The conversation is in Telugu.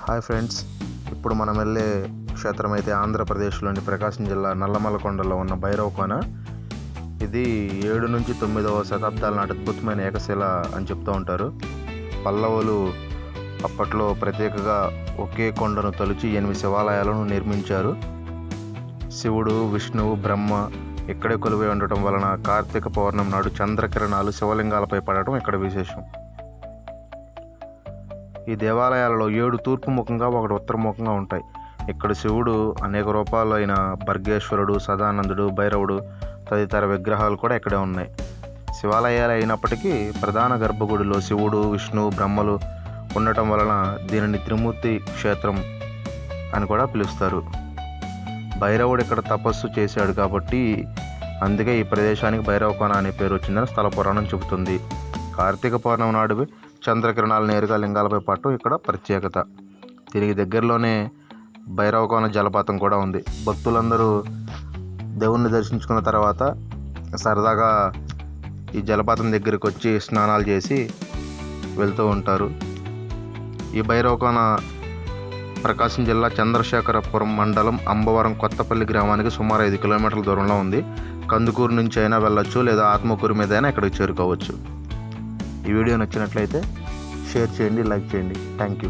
హాయ్ ఫ్రెండ్స్, ఇప్పుడు మనం వెళ్ళే క్షేత్రం అయితే ఆంధ్రప్రదేశ్లోని ప్రకాశం జిల్లా నల్లమల కొండలో ఉన్న భైరవకోన. ఇది 7 నుంచి 9వ శతాబ్దాల నాటి అద్భుతమైన ఏకశిల అని చెప్తూ ఉంటారు. పల్లవులు అప్పట్లో ప్రత్యేకంగా ఒకే కొండను తొలిచి 8 శివాలయాలను నిర్మించారు. శివుడు, విష్ణువు, బ్రహ్మ ఇక్కడే కొలువై ఉండటం వలన కార్తీక పౌర్ణమి నాడు చంద్రకిరణాలు శివలింగాలపై పడటం ఇక్కడ విశేషం. ఈ దేవాలయాలలో 7 తూర్పు ముఖంగా, 1 ఉత్తరముఖంగా ఉంటాయి. ఇక్కడ శివుడు అనేక రూపాలైన భర్గేశ్వరుడు, సదానందుడు, భైరవుడు తదితర విగ్రహాలు కూడా ఇక్కడే ఉన్నాయి. శివాలయాలు అయినప్పటికీ ప్రధాన గర్భగుడిలో శివుడు, విష్ణువు, బ్రహ్మలు ఉండటం వలన దీనిని త్రిమూర్తి క్షేత్రం అని కూడా పిలుస్తారు. భైరవుడు ఇక్కడ తపస్సు చేశాడు కాబట్టి అందుకే ఈ ప్రదేశానికి భైరవకోన అనే పేరు వచ్చిందని స్థల పురాణం చెబుతుంది. కార్తీక పౌర్ణమి నాడు చంద్రకిరణాలు నేరుగా లింగాలపై పట్టడం ఇక్కడ ప్రత్యేకత. దీనికి దగ్గరలోనే భైరవకోన జలపాతం కూడా ఉంది. భక్తులందరూ దేవుణ్ణి దర్శించుకున్న తర్వాత సరదాగా ఈ జలపాతం దగ్గరికి వచ్చి స్నానాలు చేసి వెళ్తూ ఉంటారు. ఈ భైరవకోన ప్రకాశం జిల్లా చంద్రశేఖరపురం మండలం అంబవరం కొత్తపల్లి గ్రామానికి సుమారు 5 కిలోమీటర్ల దూరంలో ఉంది. కందుకూరు నుంచి అయినా వెళ్ళొచ్చు, లేదా ఆత్మకూరు మీద అయినా ఇక్కడికి చేరుకోవచ్చు. ఈ వీడియో నచ్చినట్లయితే షేర్ చేయండి, లైక్ చేయండి. Thank you.